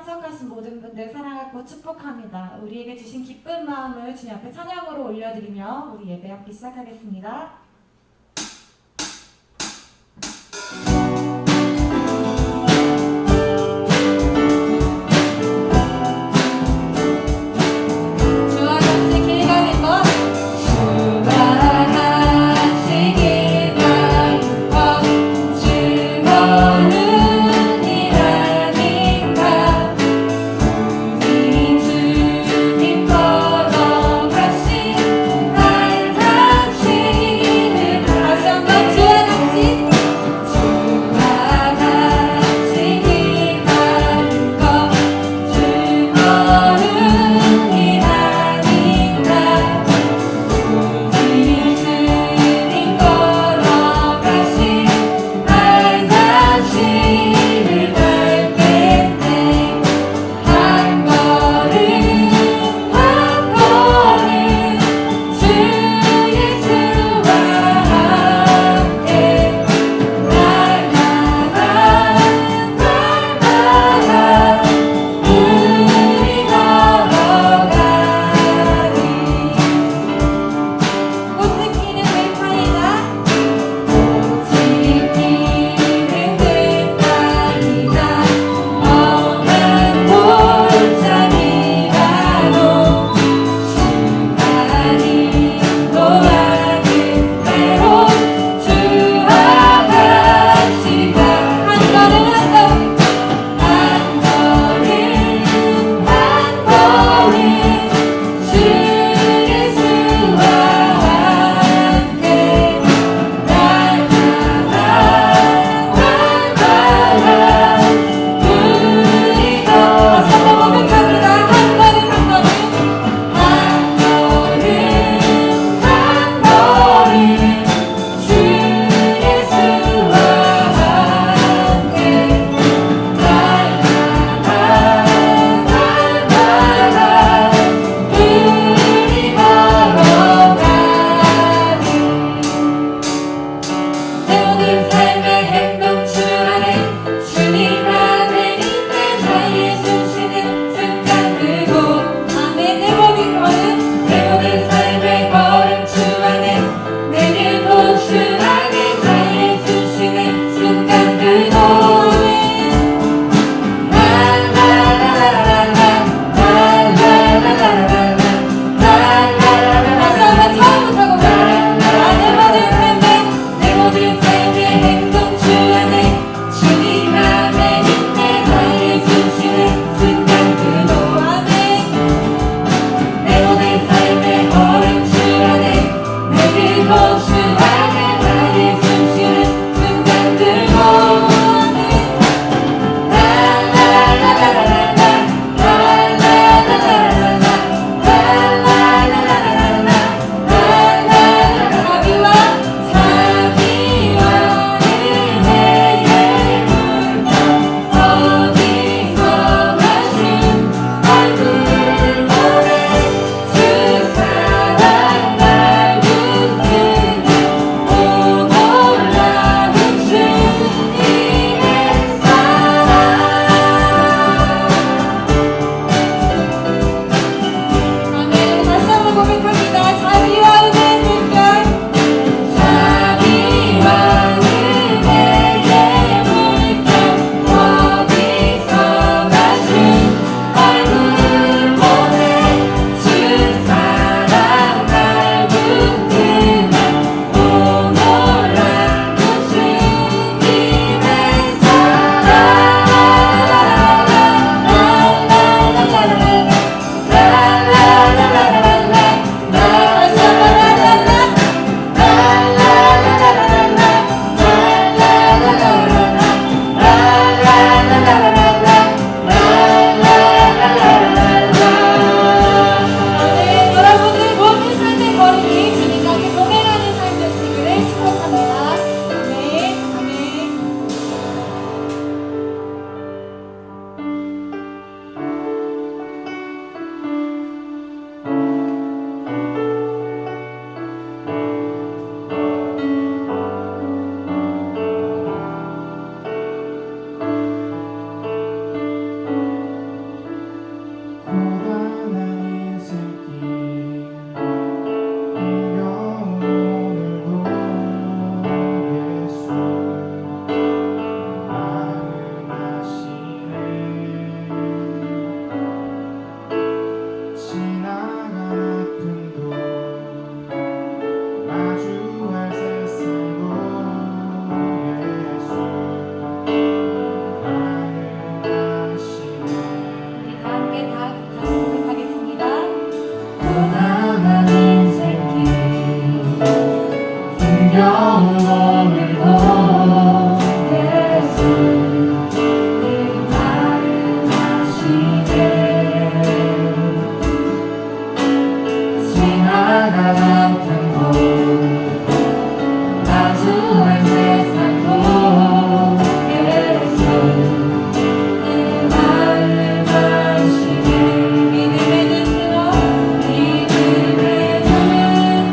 참석하신 모든 분들 사랑하고 축복합니다. 우리에게 주신 기쁜 마음을 주님 앞에 찬양으로 올려드리며 우리 예배 함께 시작하겠습니다. 주님 걸어가신 한 산책 아픈 곳 마주한 세상 속에서 내 마음을 마시네 믿음의 눈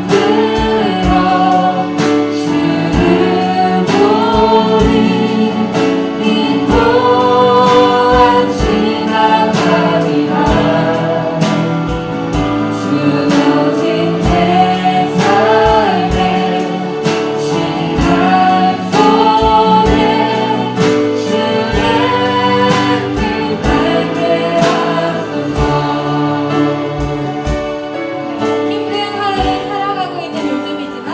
들어 주를 보니 이 또한 지나가리라 주어진 내 삶의 시간 속에 주의 뜻 밟게 하소서. 힘든 하루를 살아가고 있는 요즘이지만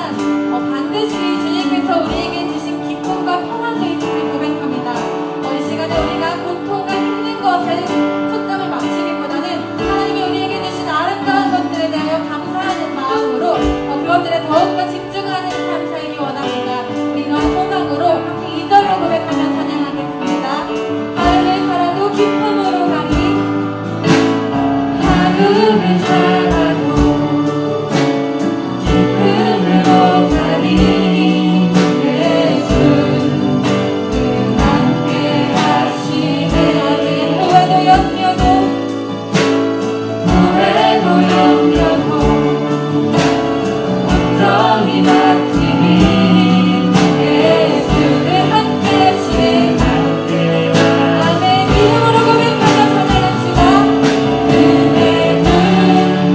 반드시 주님께서 우리에게 주신 기쁨과 평안도 있음을 고백합니다. 이 시간에 우리가 고통과 힘든 것에 초점을 맞추기보다는 하나님이 우리에게 주신 아름다운 것들에 대하여 감사하는 마음으로 그것들에 더욱더 집중하는 삶 살기 원합니다. 우리 이러한 소망으로 함께 2절로 고백하며 찬양하겠습니다. 하루를 살아도 기쁨으로 가리 하루를 살아도 기쁨으로 가리 예수 늘 함께 하시네 후회도 염려도 후회도 염려도 걱정이 맡기니 예수를 함께 하시네 아멘. 이름으로 고백하며 찬양합시다. 은혜 눈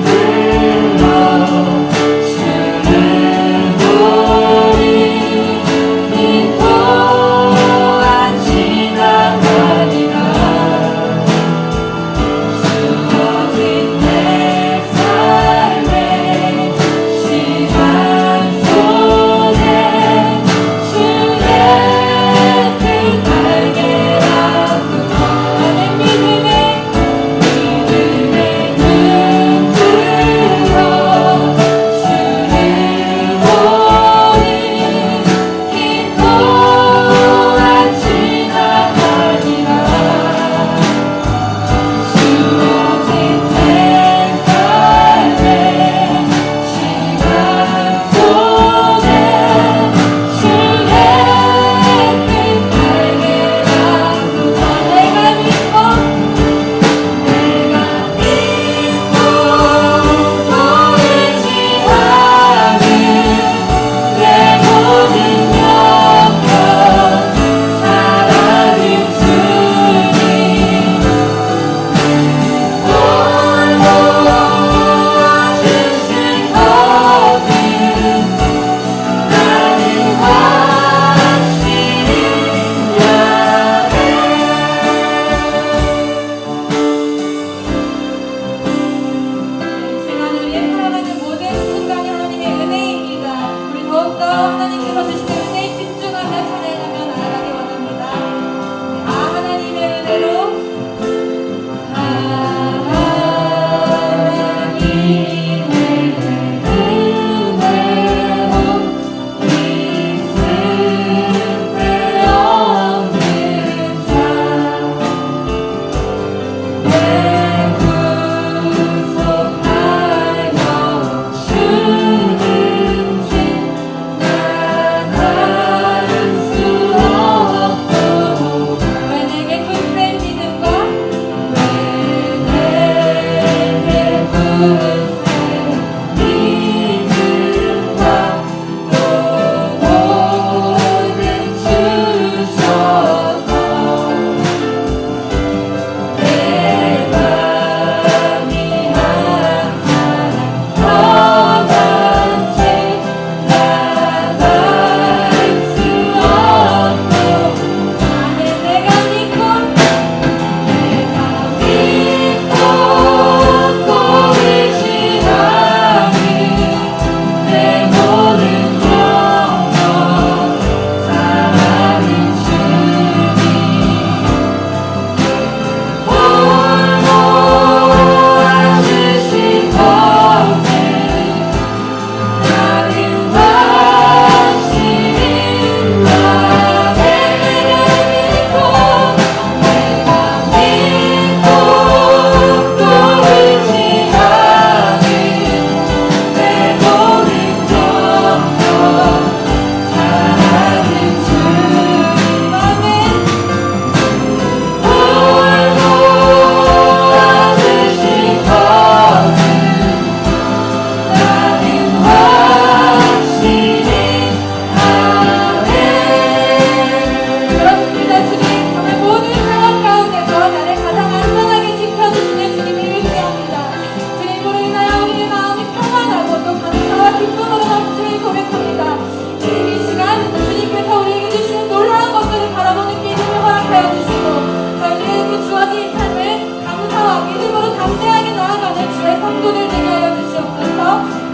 성도들 되게 하여 주시옵소서.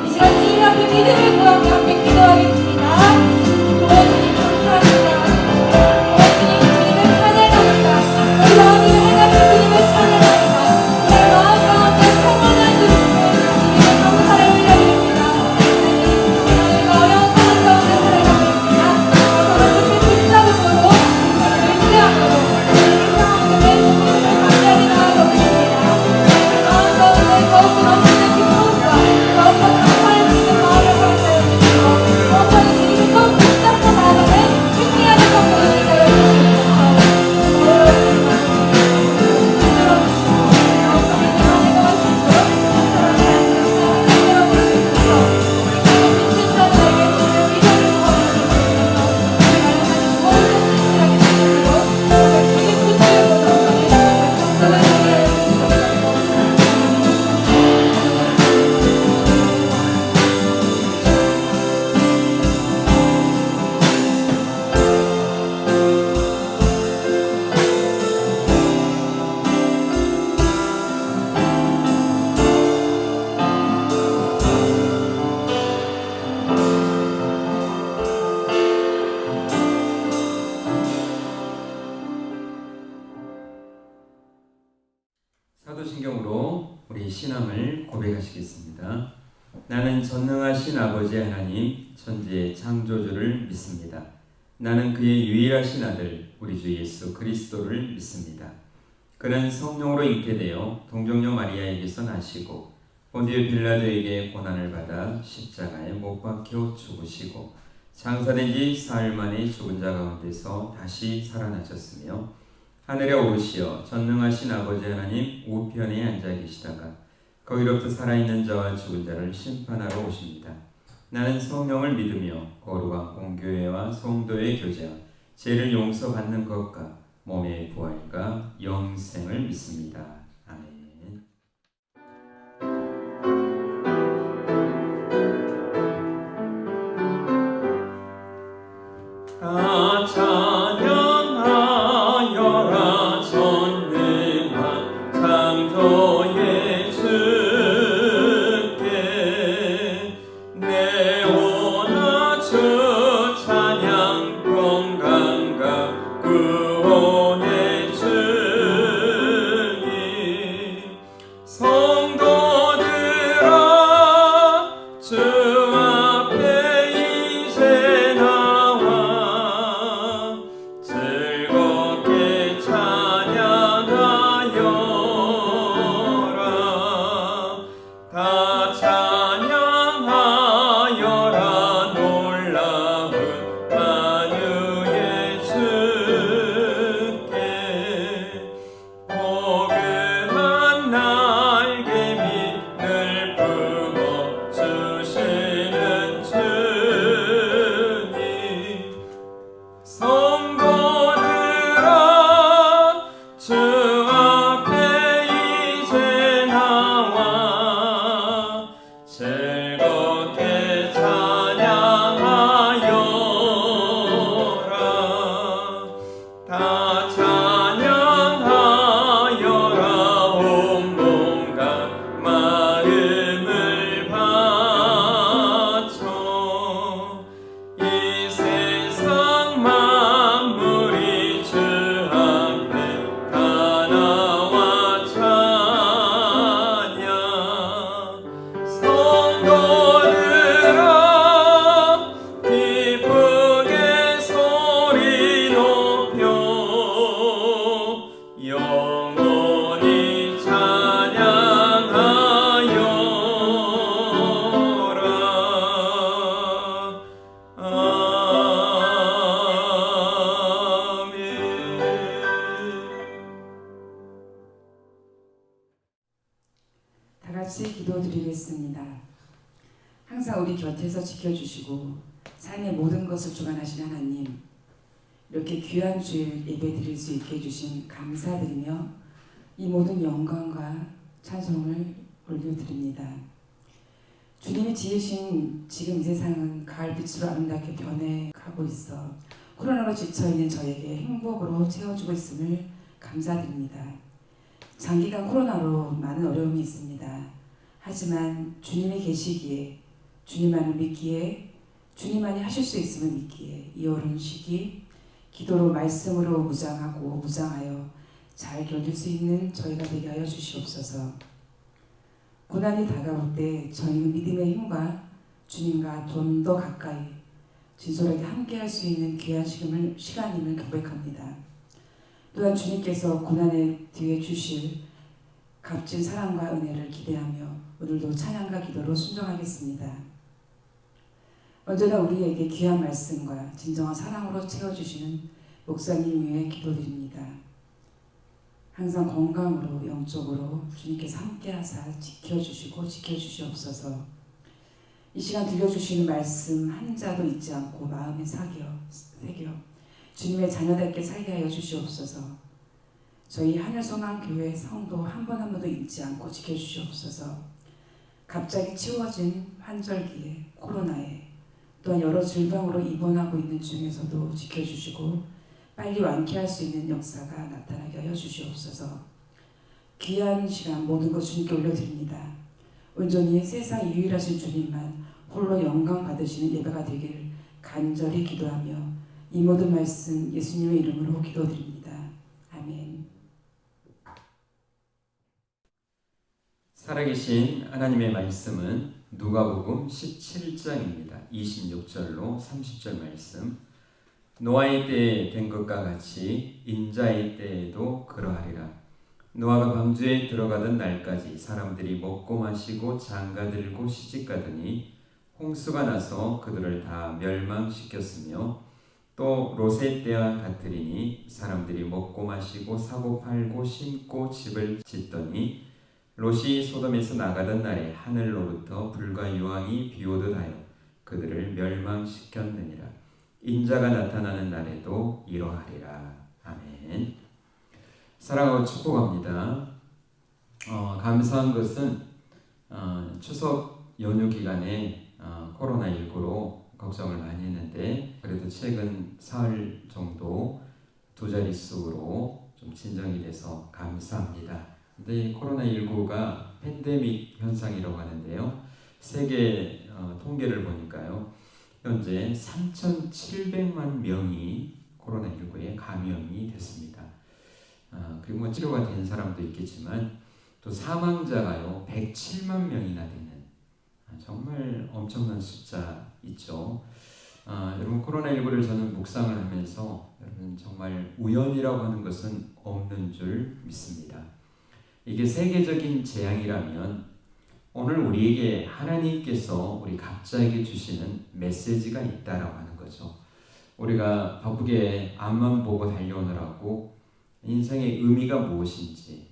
이 시간 주님 앞에 믿음을 구하며 함께 기도하겠습니다. 주님 감사합니다. 주님 주님을 찬양합니다. 우리 마음을 행하신 주님을 찬양합니다. 우리 마음 가운데 평안한 주님을 주님의 감사를 올려드립니다. 하나님 어려운 상황 가운데 살아가고 있지만 서로 주님의 붙잡음으로 주님을 의지함으로 이 상황들의 주님을 감사히 나아가고 있습니다. 마음 가운데 더욱 넘치는 기쁨과 더욱 감사를 드리는 마음을 허락하여 주시고 더욱하게 주님을 더욱 붙잡고 나아가는 승리하는 성도들 되게 하여 사도신경으로 우리 신앙을 고백하시겠습니다. 나는 전능하신 아버지 하나님 천지의 창조주를 믿습니다. 나는 그의 유일하신 아들 우리 주 예수 그리스도를 믿습니다. 그는 성령으로 잉태되어 동정녀 마리아에게서 나시고 본디오 빌라도에게 고난을 받아 십자가에 못 박혀 죽으시고 장사된 지 사흘 만에 죽은 자 가운데서 다시 살아나셨으며 하늘에 오르시어 전능하신 아버지 하나님 우편에 앉아 계시다가 거기로부터 살아있는 자와 죽은 자를 심판하러 오십니다. 나는 성령을 믿으며 거룩한 공교회와 성도의 교제와 죄를 용서받는 것과 몸의 부활과 영생을 믿습니다. 아멘. 다 찬양하여라 전능한 창조의 주께 내 원하 주 찬양 평강과 구원의 주님 성도들아 주 앞에 이제 나와 즐겁게 찬양하여라 다 찬양하여라 놀라운 만유의 주께 포근한 날개 밑을 품어 주시는 주님 성도들아 주 앞에 이제 나와 즐겁게 찬양하여라 다 찬양하여라 온 몸과 마음을 바쳐 이 세상 만물이 주 앞에 다 나와 찬양 성도들아 기쁘게 소리 높여 영원히 찬양하여라 다 같이 기도드리겠습니다. 항상 우리 곁에서 지켜주시고 삶의 모든 것을 주관하신 하나님, 이렇게 귀한 주일 예배드릴 수 있게 해주신 감사드리며 이 모든 영광과 찬송을 올려드립니다. 주님이 지으신 지금 이 세상은 가을빛으로 아름답게 변해가고 있어 코로나로 지쳐있는 저에게 행복으로 채워주고 있음을 감사드립니다. 장기간 코로나로 많은 어려움이 있습니다. 하지만 주님이 계시기에, 주님만을 믿기에, 주님만이 하실 수 있음을 믿기에 이 어려운 시기 기도로 말씀으로 무장하여 잘 견딜 수 있는 저희가 되게 하여 주시옵소서. 고난이 다가올 때 저희는 믿음의 힘과 주님과 좀 더 가까이 진솔하게 함께할 수 있는 귀한 시간임을 고백합니다. 또한 주님께서 고난의 뒤에 주실 값진 사랑과 은혜를 기대하며 오늘도 찬양과 기도로 순종하겠습니다. 언제나 우리에게 귀한 말씀과 진정한 사랑으로 채워주시는 목사님 위해 기도드립니다. 항상 건강으로 영적으로 주님께서 함께하사 지켜주시옵소서. 이 시간 들려주시는 말씀 한 자도 잊지 않고 마음에 새겨 주님의 자녀답게 살게 하여 주시옵소서. 저희 하늘소망교회 성도 한 분 한 분도 잊지 않고 지켜주시옵소서. 갑자기 치워진 환절기에, 코로나에, 또한 여러 질병으로 입원하고 있는 중에서도 지켜주시고 빨리 완쾌할 수 있는 역사가 나타나게 하여 주시옵소서. 귀한 시간 모든 것 주님께 올려드립니다. 온전히 세상 유일하신 주님만 홀로 영광 받으시는 예배가 되길 간절히 기도하며 이 모든 말씀 예수님의 이름으로 기도드립니다. 아멘. 살아계신 하나님의 말씀은 누가복음 17장입니다. 26절로 30절 말씀. 노아의 때에 된 것과 같이 인자의 때에도 그러하리라. 노아가 방주에 들어가던 날까지 사람들이 먹고 마시고 장가들고 시집가더니 홍수가 나서 그들을 다 멸망시켰으며 또 롯의 때와 같으리니 사람들이 먹고 마시고 사고 팔고 심고 집을 짓더니 롯이 소돔에서 나가던 날에 하늘로부터 불과 유황이 비오듯 하여 그들을 멸망시켰느니라. 인자가 나타나는 날에도 이러하리라. 아멘. 사랑하고 축복합니다. 감사한 것은 추석 연휴 기간에 코로나19로 걱정을 많이 했는데 그래도 최근 사흘 정도 두 자릿수로 좀 진정이 돼서 감사합니다. 근데 코로나19가 팬데믹 현상이라고 하는데요. 세계 통계를 보니까요. 현재 3,700만 명이 코로나19에 감염이 됐습니다. 그리고 뭐 치료가 된 사람도 있겠지만 또 사망자가요 107만 명이나 되는 정말 엄청난 숫자 있죠. 여러분 코로나19를 저는 묵상을 하면서 여러분 정말 우연이라고 하는 것은 없는 줄 믿습니다. 이게 세계적인 재앙이라면 오늘 우리에게 하나님께서 우리 각자에게 주시는 메시지가 있다라고 하는 거죠. 우리가 바쁘게 앞만 보고 달려오느라고 인생의 의미가 무엇인지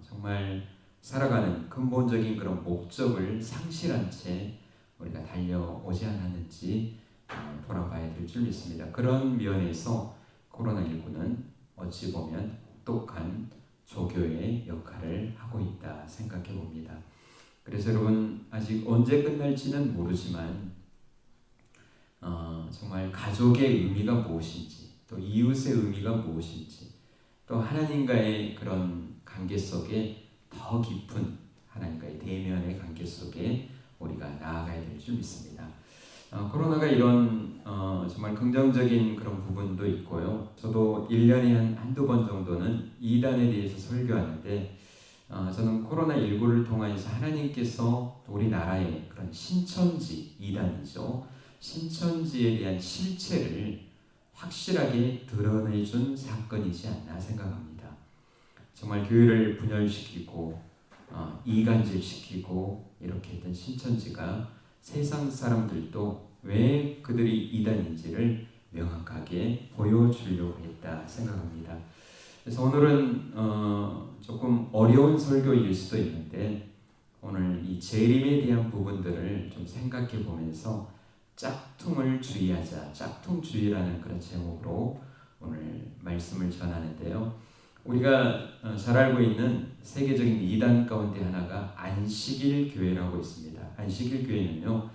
정말 살아가는 근본적인 그런 목적을 상실한 채 우리가 달려오지 않았는지 돌아봐야 될 줄 믿습니다. 그런 면에서 코로나19는 어찌 보면 똑똑한 조교의 역할을 하고 있다 생각해 봅니다. 그래서 여러분 아직 언제 끝날지는 모르지만 정말 가족의 의미가 무엇인지 또 이웃의 의미가 무엇인지 또 하나님과의 그런 관계 속에 더 깊은 하나님과의 대면의 관계 속에 우리가 나아가야 될 줄 믿습니다. 코로나가 이런 정말 긍정적인 그런 부분도 있고요. 저도 1년에 한두 번 정도는 이단에 대해서 설교하는데 저는 코로나19를 통해서 하나님께서 우리나라의 그런 신천지, 이단이죠. 신천지에 대한 실체를 확실하게 드러내준 사건이지 않나 생각합니다. 정말 교회를 분열시키고 이간질시키고 이렇게 했던 신천지가 세상 사람들도 왜 그들이 이단인지를 명확하게 보여주려고 했다 생각합니다. 그래서 오늘은 조금 어려운 설교일 수도 있는데 오늘 이 재림에 대한 부분들을 좀 생각해 보면서 짝퉁을 주의하자, 짝퉁주의라는 그런 제목으로 오늘 말씀을 전하는데요. 우리가 잘 알고 있는 세계적인 이단 가운데 하나가 안식일 교회라고 있습니다. 안식일 교회는요,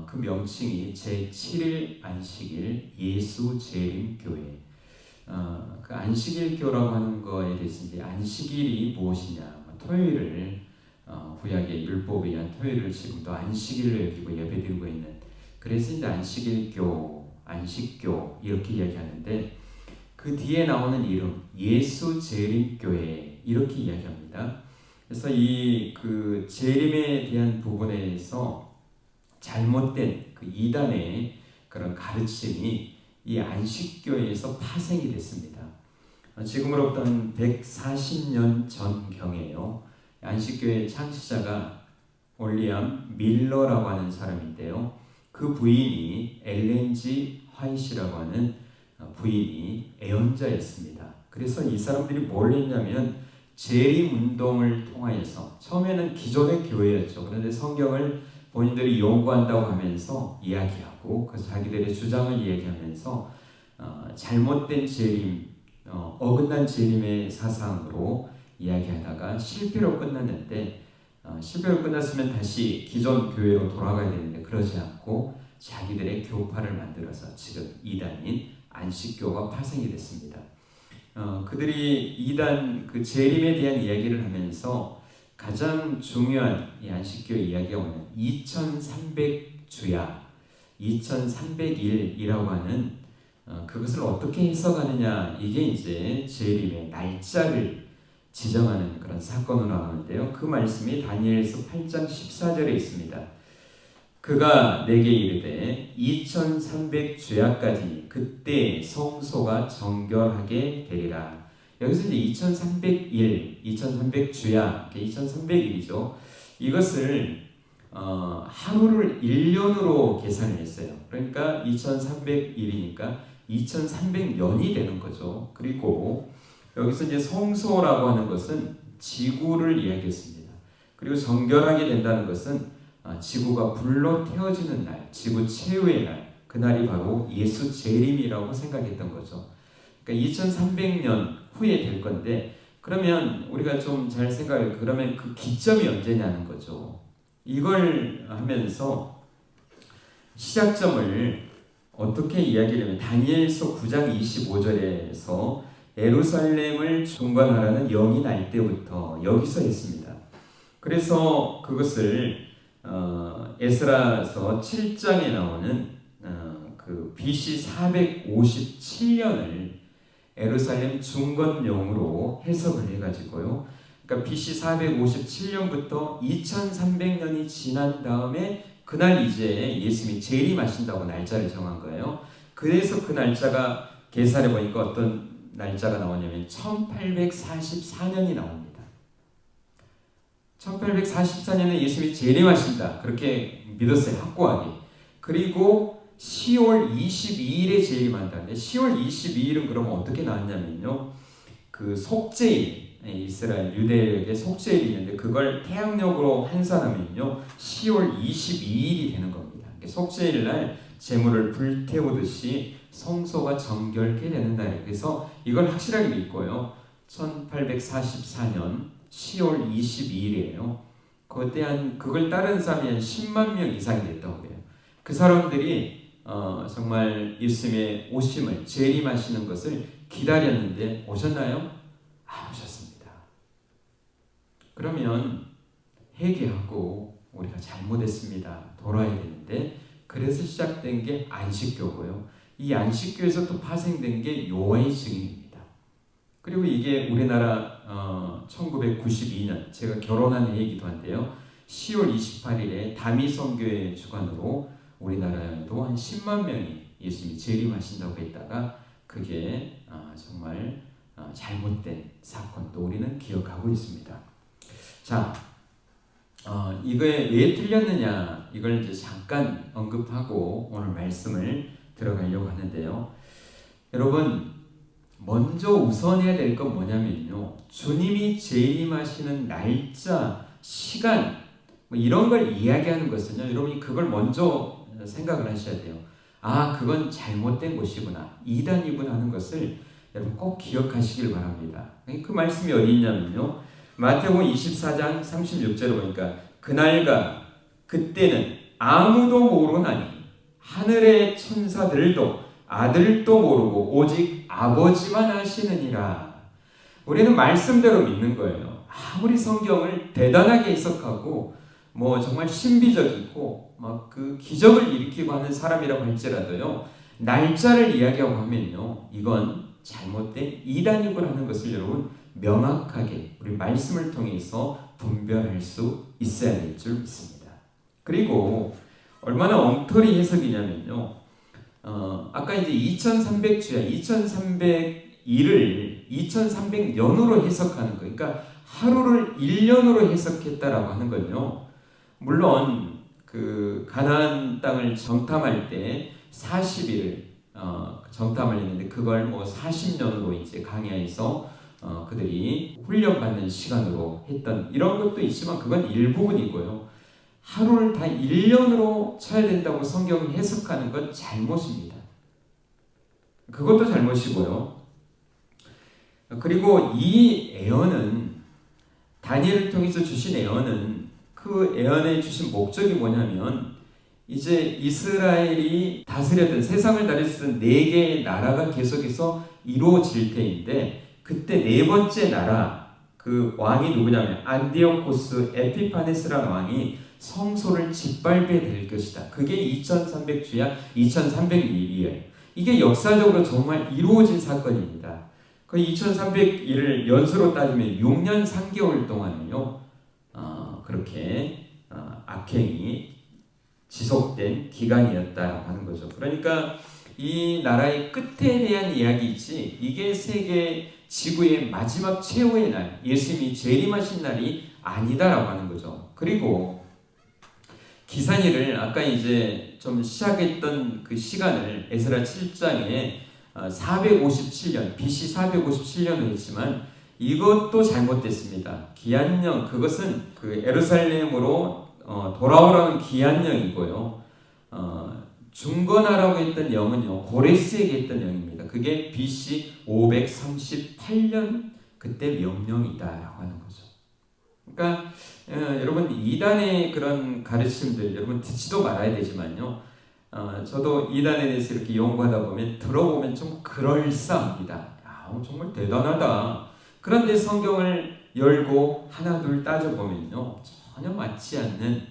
그 명칭이 제7일 안식일 예수 재림 교회. 그 안식일 교라고 하는 거에 대해서 이제 안식일이 무엇이냐, 토요일을 구약의 율법에 의한 토요일을 지금도 안식일로 여기고 예배드리고 있는, 그래서 이제 안식교 이렇게 이야기하는데, 그 뒤에 나오는 이름 예수 재림교회 이렇게 이야기합니다. 그래서 이 그 재림에 대한 부분에서 잘못된 그 이단의 그런 가르침이 이 안식교에서 파생이 됐습니다. 지금으로부터 한 140년 전경에요. 안식교의 창시자가 올리엄 밀러라고 하는 사람인데요. 그 부인이 엘렌 G 화이트라고 하는 부인이 애언자였습니다. 그래서 이 사람들이 뭘 했냐면 재림운동을 통하여서, 처음에는 기존의 교회였죠. 그런데 성경을 본인들이 연구한다고 하면서 이야기하고, 그 자기들의 주장을 이야기하면서 잘못된 재림, 어긋난 재림의 사상으로 이야기하다가 실패로 끝났는데, 실패로 끝났으면 다시 기존 교회로 돌아가야 되는데 그러지 않고 자기들의 교파를 만들어서 지금 이단인 안식교가 파생이 됐습니다. 그들이 이단 그 재림에 대한 이야기를 하면서 가장 중요한 이 안식교의 이야기가 오는 2300주야, 2300일이라고 하는 그것을 어떻게 해석하느냐, 이게 이제 재림의 날짜를 지정하는 그런 사건으로 나오는데요. 그 말씀이 다니엘서 8장 14절에 있습니다. 그가 내게 이르되 2300주야까지 그때 성소가 정결하게 되리라. 여기서 이제 2300일, 2300주야, 2300일이죠. 이것을 하루를 1년으로 계산을 했어요. 그러니까 2300일이니까 2300년이 되는 거죠. 그리고 여기서 이제 성소라고 하는 것은 지구를 이야기했습니다. 그리고 정결하게 된다는 것은 지구가 불로 태워지는 날, 지구 최후의 날, 그날이 바로 예수 재림이라고 생각했던 거죠. 그러니까 2300년 후에 될 건데, 그러면 우리가 좀 잘 생각해, 그러면 그 기점이 언제냐는 거죠. 이걸 하면서 시작점을 어떻게 이야기를 하면, 다니엘서 9장 25절에서 예루살렘을 중건하라는 영이 날 때부터 여기서 했습니다. 그래서 그것을 에스라서 7장에 나오는 그 BC 457년을 예루살렘 중건용으로 해석을 해가지고요. 그러니까 BC 457년부터 2300년이 지난 다음에 그날 이제 예수님이 재림하신다고 날짜를 정한 거예요. 그래서 그 날짜가 계산해 보니까 어떤 날짜가 나오냐면 1844년이 나옵니다. 1844년에 예수님이 재림하신다, 그렇게 믿었어요, 확고하게. 그리고 10월 22일에 재림한다는데, 10월 22일은 그러면 어떻게 나왔냐면요, 그 속죄일, 이스라엘 유대역의 속죄일이 있는데 그걸 태양력으로 환산하면요 10월 22일이 되는 겁니다. 속죄일 날 제물을 불태우듯이 성소가 정결케 되는 날. 그래서 이걸 확실하게 믿고요, 1844년 10월 22일이에요. 거대한, 그걸 따른 사람이 한 10만 명 이상이 됐다고 그래요. 그 사람들이 정말 예수님의 오심을, 재림하시는 것을 기다렸는데 오셨나요? 안 오셨습니다. 그러면 회개하고 우리가 잘못했습니다, 돌아야 되는데, 그래서 시작된 게 안식교고요. 이 안식교에서 또 파생된 게 요한의 증인입니다. 그리고 이게 우리나라 1992년 제가 결혼한 해이기도 한데요, 10월 28일에 다미성교회 주관으로 우리나라에도 한 10만 명이 예수님이 재림하신다고 했다가 그게 정말 잘못된 사건도 우리는 기억하고 있습니다. 자, 이거에 왜 틀렸느냐, 이걸 이제 잠깐 언급하고 오늘 말씀을 들어가려고 하는데요. 여러분, 먼저 우선해야 될 건 뭐냐면요, 주님이 재림하시는 날짜, 시간, 뭐 이런 걸 이야기하는 것은요, 여러분이 그걸 먼저 생각을 하셔야 돼요. 아, 그건 잘못된 것이구나, 이단이구나 하는 것을 여러분 꼭 기억하시길 바랍니다. 그 말씀이 어디 있냐면요, 마태복음 24장 36절에 보니까 그날과 그때는 아무도 모르나니 하늘의 천사들도 아들도 모르고 오직 아버지만 아시느니라. 우리는 말씀대로 믿는 거예요. 아무리 성경을 대단하게 해석하고 뭐 정말 신비적이고 막 그 기적을 일으키고 하는 사람이라고 할지라도요, 날짜를 이야기하고 하면요, 이건 잘못된 이단이고라는 것을 여러분 명확하게 우리 말씀을 통해서 분별할 수 있어야 될 줄 믿습니다. 그리고 얼마나 엉터리 해석이냐면요, 아까 이제 2300주야, 2300일을 2300년으로 해석하는 거, 그러니까 하루를 1년으로 해석했다라고 하는 건요, 물론 그 가나안 땅을 정탐할 때 40일을 정탐을 했는데 그걸 뭐 40년으로 이제 강야에서 그들이 훈련받는 시간으로 했던 이런 것도 있지만 그건 일부분이고요. 하루를 다 1년으로 쳐야 된다고 성경을 해석하는 건 잘못입니다. 그것도 잘못이고요. 그리고 이 애언은, 다니엘을 통해서 주신 애언은, 그 애언에 주신 목적이 뭐냐면 이제 이스라엘이 다스렸던, 세상을 다스렸던 4개의 나라가 계속해서 이루어질 때인데, 그때 4번째 나라, 그 왕이 누구냐면 안디오코스 에피파네스라는 왕이 성소를 짓밟게 될 것이다. 그게 2300주야 2300일이에요. 이게 역사적으로 정말 이루어진 사건입니다. 그 2300일을 연수로 따지면 6년 3개월 동안은요, 그렇게 악행이 지속된 기간이었다고 하는 거죠. 그러니까 이 나라의 끝에 대한 이야기이지, 이게 세계 지구의 마지막 최후의 날, 예수님이 재림하신 날이 아니다라고 하는 거죠. 그리고 기산일을 아까 이제 좀 시작했던 그 시간을 에스라 7장에 457년, BC 457년을 했지만 이것도 잘못됐습니다. 기한령, 그것은 그 예루살렘으로 돌아오라는 기한령이고요. 중건하라고 했던 영은요, 고레스에게 했던 영입니다. 그게 BC 538년 그때 명령이다라고 하는 거죠. 그러니까 여러분, 이단의 그런 가르침들 여러분 듣지도 말아야 되지만요, 저도 이단에 대해서 이렇게 연구하다 보면 들어보면 좀 그럴싸합니다. 정말 대단하다. 그런데 성경을 열고 하나둘 따져보면요, 전혀 맞지 않는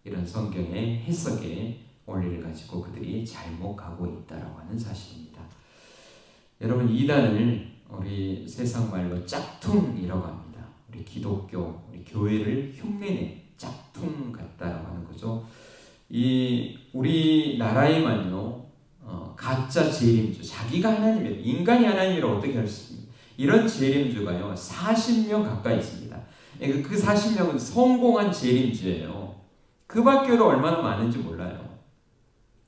이런 성경의 해석의 원리를 가지고 그들이 잘못 가고 있다라고 하는 사실입니다. 여러분, 이단을 우리 세상 말로 짝퉁이라고 합니다. 우리 기독교, 우리 교회를 흉내낸 짝퉁 같다라고 하는 거죠. 이 우리나라에만요, 가짜 재림주, 자기가 하나님이에요. 인간이 하나님이라고 어떻게 할 수 있습니까? 이런 재림주가요 40명 가까이 있습니다. 그 40명은 성공한 재림주예요. 그 밖에도 얼마나 많은지 몰라요.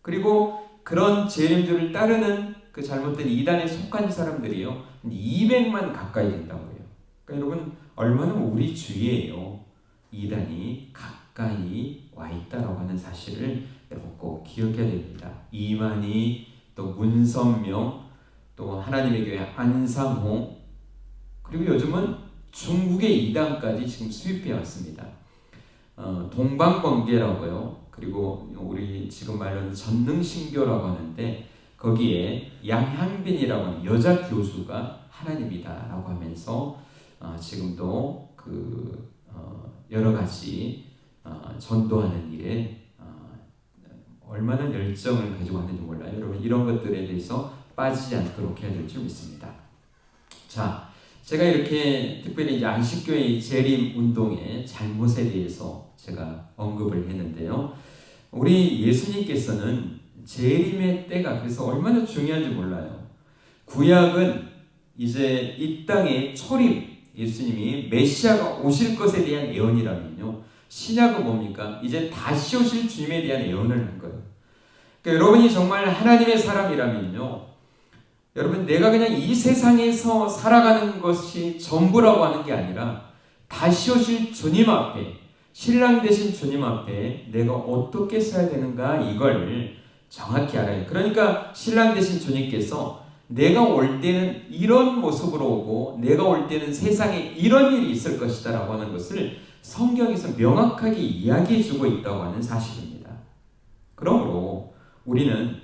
그리고 그런 재림주를 따르는 그 잘못된 이단에 속한 사람들이요 200만 가까이 된다고 해요. 그러니까 여러분, 얼마나 우리 주위에요 이단이 가까이 와 있다라고 하는 사실을 여러분 꼭 기억해야 됩니다. 이만희, 또 문선명, 또 하나님의 교회 안상홍, 그리고 요즘은 중국의 이단까지 지금 수입해 왔습니다. 동방번개라고요. 그리고 우리 지금 말로는 전능신교라고 하는데 거기에 양향빈이라고 하는 여자 교수가 하나님이다라고 하면서 지금도 그 여러 가지 전도하는 일에 얼마나 열정을 가지고 하는지 몰라요. 여러분, 이런 것들에 대해서 빠지지 않도록 해야 될 줄 믿습니다. 자, 제가 이렇게 특별히 이제 안식교회의 재림 운동의 잘못에 대해서 제가 언급을 했는데요. 우리 예수님께서는 재림의 때가 그래서 얼마나 중요한지 몰라요. 구약은 이제 이 땅의 초림, 예수님이 메시아가 오실 것에 대한 예언이라면요, 신약은 뭡니까? 이제 다시 오실 주님에 대한 예언을 한 거예요. 그러니까 여러분이 정말 하나님의 사람이라면요, 여러분, 내가 그냥 이 세상에서 살아가는 것이 전부라고 하는 게 아니라 다시 오실 주님 앞에, 신랑 되신 주님 앞에 내가 어떻게 써야 되는가, 이걸 정확히 알아요. 그러니까 신랑 되신 주님께서 내가 올 때는 이런 모습으로 오고 내가 올 때는 세상에 이런 일이 있을 것이다 라고 하는 것을 성경에서 명확하게 이야기해 주고 있다고 하는 사실입니다. 그러므로 우리는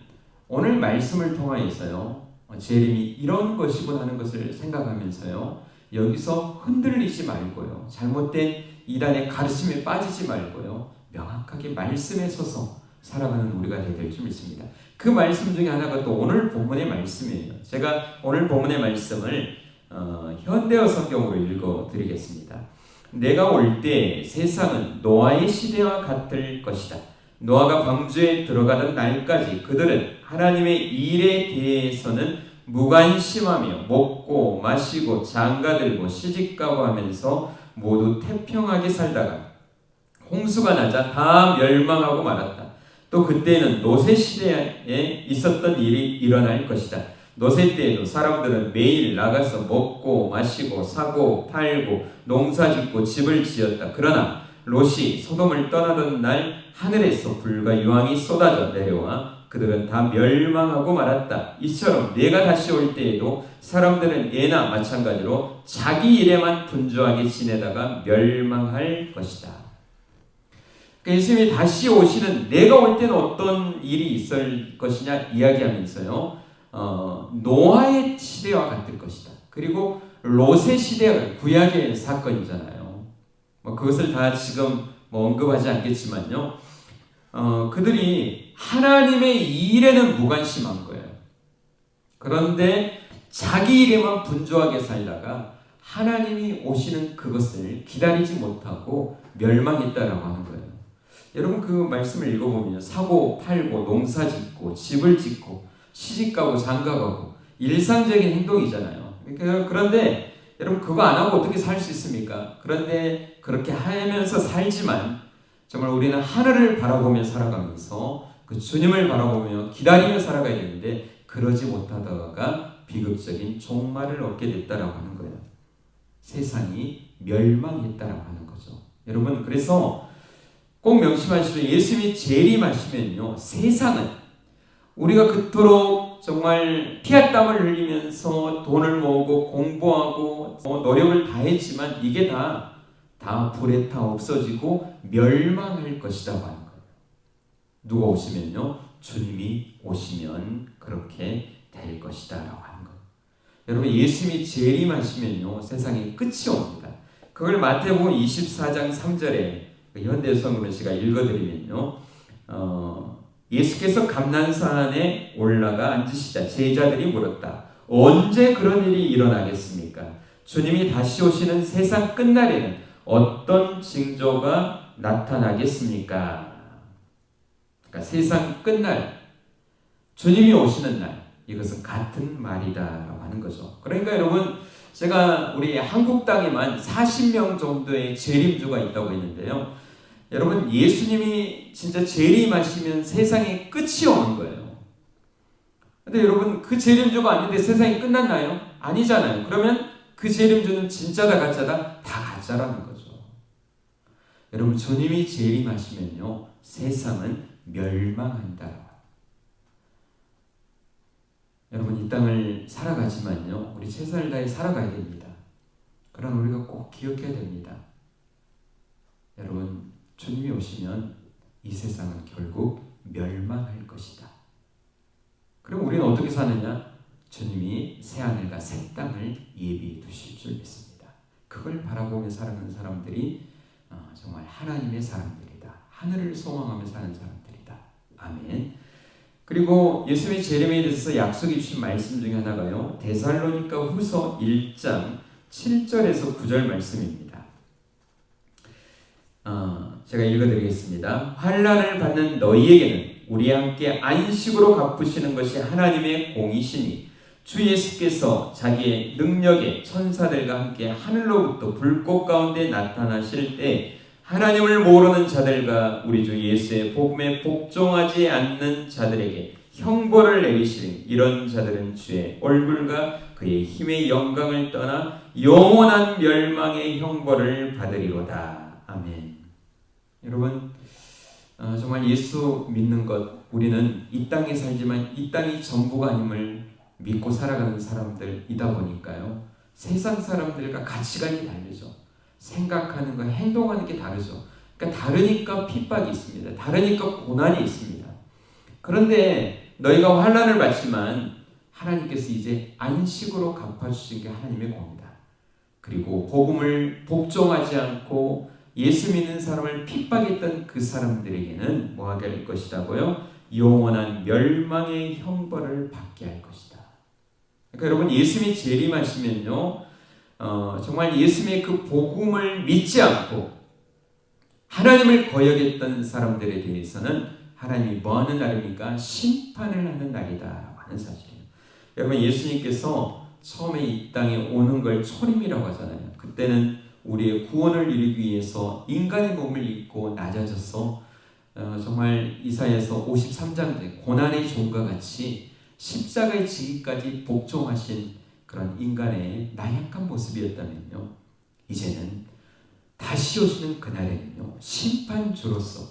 오늘 말씀을 통하여서요, 재림이 이런 것이구나 하는 것을 생각하면서요, 여기서 흔들리지 말고요. 잘못된 이단의 가르침에 빠지지 말고요. 명확하게 말씀에 서서 살아가는 우리가 되어야 될 줄 믿습니다. 그 말씀 중에 하나가 또 오늘 본문의 말씀이에요. 제가 오늘 본문의 말씀을 현대어 성경으로 읽어드리겠습니다. 내가 올 때 세상은 노아의 시대와 같을 것이다. 노아가 방주에 들어가던 날까지 그들은 하나님의 일에 대해서는 무관심하며 먹고 마시고 장가들고 시집가고 하면서 모두 태평하게 살다가 홍수가 나자 다 멸망하고 말았다. 또 그때는 노세 시대에 있었던 일이 일어날 것이다. 노세 때에도 사람들은 매일 나가서 먹고 마시고 사고 팔고 농사짓고 집을 지었다. 그러나 롯이 소돔을 떠나던 날 하늘에서 불과 유황이 쏟아져 내려와 그들은 다 멸망하고 말았다. 이처럼 내가 다시 올 때에도 사람들은 예나 마찬가지로 자기 일에만 분주하게 지내다가 멸망할 것이다. 예수님이 다시 오시는 내가 올 때는 어떤 일이 있을 것이냐 이야기하면서요. 노아의 시대와 같을 것이다. 그리고 롯의 시대가 구약의 사건이잖아요. 그것을 다 지금 언급하지 않겠지만요. 그들이 하나님의 일에는 무관심한 거예요. 그런데 자기 일에만 분주하게 살다가 하나님이 오시는 그것을 기다리지 못하고 멸망했다라고 하는 거예요. 여러분 그 말씀을 읽어보면 사고 팔고 농사 짓고 집을 짓고 시집가고 장가가고 일상적인 행동이잖아요. 그런데 여러분 그거 안 하고 어떻게 살 수 있습니까? 그런데 그렇게 하면서 살지만 정말 우리는 하늘을 바라보며 살아가면서 그 주님을 바라보며 기다리며 살아가야 되는데 그러지 못하다가 비극적인 종말을 얻게 됐다라고 하는 거예요. 세상이 멸망했다라고 하는 거죠. 여러분 그래서 꼭 명심하시죠. 예수님이 재림하시면요. 세상은 우리가 그토록 정말 피와 땀을 흘리면서 돈을 모으고 공부하고 노력을 다했지만 이게 다 불에 타 없어지고 멸망할 것이라고 하는 거예요. 누가 오시면요. 주님이 오시면 그렇게 될 것이다 라고 하는 거예요. 여러분 예수님이 재림하시면요. 세상에 끝이 옵니다. 그걸 마태복음 24장 3절에 현대성으로 제가 읽어드리면요. 예수께서 감난산에 올라가 앉으시자 제자들이 물었다. 언제 그런 일이 일어나겠습니까? 주님이 다시 오시는 세상 끝날에는 어떤 징조가 나타나겠습니까? 그러니까 세상 끝날, 주님이 오시는 날, 이것은 같은 말이다라고 하는 거죠. 그러니까 여러분, 제가 우리 한국 땅에만 40명 정도의 재림주가 있다고 했는데요. 여러분, 예수님이 진짜 재림하시면 세상에 끝이 오는 거예요. 근데 여러분, 그 재림주가 아닌데 세상이 끝났나요? 아니잖아요. 그러면 그 재림주는 진짜다 가짜다? 다 가짜라는 거죠. 여러분, 주님이 재림하시면요, 세상은 멸망한다. 여러분, 이 땅을 살아가지만요, 우리 최선을 다해 살아가야 됩니다. 그러나 우리가 꼭 기억해야 됩니다. 여러분, 주님이 오시면 이 세상은 결국 멸망할 것이다. 그럼 우리는 어떻게 사느냐? 주님이 새하늘과 새 땅을 예비해 두실 줄 믿습니다. 그걸 바라보며 살아가는 사람들이 정말 하나님의 사람들이다. 하늘을 소망하며 사는 사람들이다. 아멘. 그리고 예수님의 재림에 대해서 약속해 주신 말씀 중에 하나가요. 데살로니가 후서 1장 7절에서 9절 말씀입니다. 제가 읽어드리겠습니다. 환난을 받는 너희에게는 우리와 함께 안식으로 갚으시는 것이 하나님의 공이시니 주 예수께서 자기의 능력의 천사들과 함께 하늘로부터 불꽃 가운데 나타나실 때 하나님을 모르는 자들과 우리 주 예수의 복음에 복종하지 않는 자들에게 형벌을 내리시니 이런 자들은 주의 얼굴과 그의 힘의 영광을 떠나 영원한 멸망의 형벌을 받으리로다. 아멘. 여러분, 정말 예수 믿는 것, 우리는 이 땅에 살지만 이 땅이 전부가 아님을 믿고 살아가는 사람들이다 보니까요, 세상 사람들과 가치관이 다르죠. 생각하는 거, 행동하는 게 다르죠. 그러니까 다르니까 핍박이 있습니다. 다르니까 고난이 있습니다. 그런데 너희가 환난을 받지만 하나님께서 이제 안식으로 갚아주신 게 하나님의 공이다. 그리고 복음을 복종하지 않고 예수 믿는 사람을 핍박했던 그 사람들에게는 뭐하게 할 것이라고요? 영원한 멸망의 형벌을 받게 할 것이다. 그러니까 여러분, 예수님이 재림하시면요, 정말 예수님의 그 복음을 믿지 않고 하나님을 거역했던 사람들에 대해서는 하나님이 뭐하는 날입니까? 심판을 하는 날이다 하는 사실이에요. 여러분, 예수님께서 처음에 이 땅에 오는 걸 초림이라고 하잖아요. 그때는 우리의 구원을 이루기 위해서 인간의 몸을 입고 낮아져서 정말 이사야서 53장 고난의 종과 같이 십자가에 지기까지 복종하신 그런 인간의 나약한 모습이었다면요, 이제는 다시 오시는 그날에는요, 심판주로서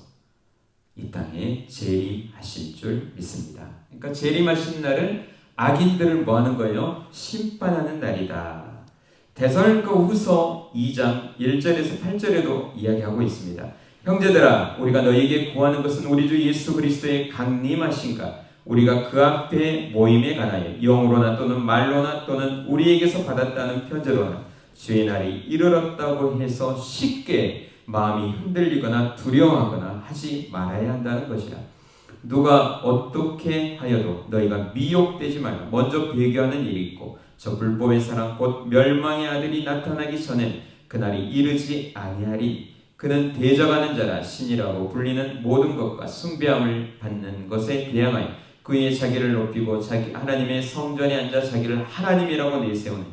이 땅에 재림하실 줄 믿습니다. 그러니까 재림하신 날은 악인들을 뭐하는 거예요? 심판하는 날이다. 데살로니가 후서 2장 1절에서 8절에도 이야기하고 있습니다. 형제들아, 우리가 너희에게 구하는 것은 우리 주 예수 그리스도의 강림하신가? 우리가 그 앞에 모임에 관하여 영으로나 또는 말로나 또는 우리에게서 받았다는 편지로나 주의 날이 이르렀다고 해서 쉽게 마음이 흔들리거나 두려워하거나 하지 말아야 한다는 것이라. 누가 어떻게 하여도 너희가 미혹되지 말고 먼저 배교하는 일이 있고 저 불법의 사람 곧 멸망의 아들이 나타나기 전엔 그날이 이르지 아니하리. 그는 대적하는 자라 신이라고 불리는 모든 것과 숭배함을 받는 것에 대항하여 그의 자기를 높이고 자기 하나님의 성전에 앉아 자기를 하나님이라고 내세우니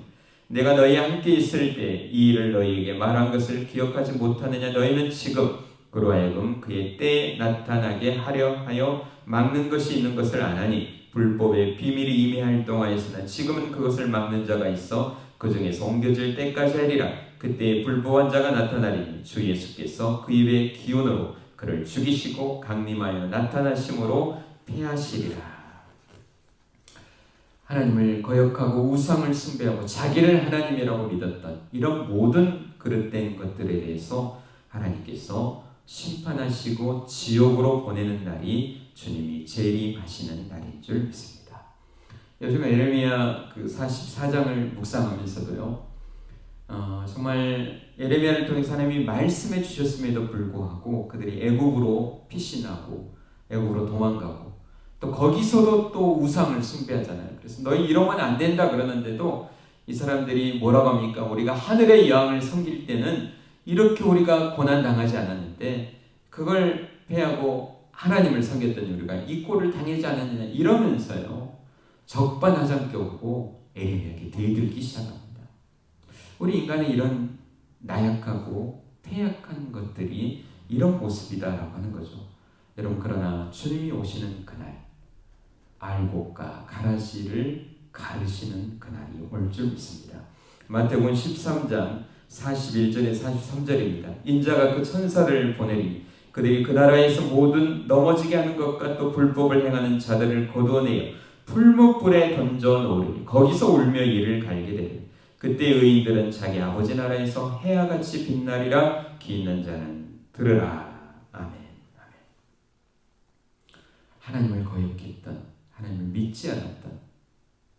내가 너희와 함께 있을 때 이 일을 너희에게 말한 것을 기억하지 못하느냐. 너희는 지금 그로 하여금 그의 때에 나타나게 하려 하여 막는 것이 있는 것을 아나니 불법의 비밀이 이미 활동하였으나 지금은 그것을 막는 자가 있어 그 중에서 옮겨질 때까지 하리라. 그때에 불법한 자가 나타나리니 주 예수께서 그 입의 기운으로 그를 죽이시고 강림하여 나타나심으로 패하시리라. 하나님을 거역하고 우상을 숭배하고 자기를 하나님이라고 믿었던 이런 모든 그릇된 것들에 대해서 하나님께서 심판하시고 지옥으로 보내는 날이 주님이 재림하시는 날인 줄 믿습니다. 요즘 에레미야 그 44장을 묵상하면서도요, 정말 에레미야를 통해서 하나님이 말씀해 주셨음에도 불구하고 그들이 애굽으로 피신하고 애굽으로 도망가고 또 거기서도 또 우상을 숭배하잖아요. 그래서 너희 이러면 안 된다 그러는데도 이 사람들이 뭐라고 합니까? 우리가 하늘의 여왕을 섬길 때는 이렇게 우리가 고난당하지 않았는데 그걸 패하고 하나님을 섬겼더니 우리가 이 꼴을 당하지 않았느냐 이러면서요, 적반하장께 오고 에레미야에게 들들기 시작합니다. 우리 인간의 이런 나약하고 패약한 것들이 이런 모습이다라고 하는 거죠. 여러분, 그러나 주님이 오시는 그날, 알곡과 가라지를 가르시는 그날이 올 줄 믿습니다. 마태복음 13장 41절에 43절입니다. 인자가 그 천사를 보내리니 그들이 그 나라에서 모든 넘어지게 하는 것과 또 불법을 행하는 자들을 거두어내어 풀무불에 던져 놓으리니 거기서 울며 이를 갈게 되리니 그때 의인들은 자기 아버지 나라에서 해야같이 빛나리라. 귀 있는 자는 들으라. 아멘. 아멘. 하나님을 거역했던, 하나님을 믿지 않았던,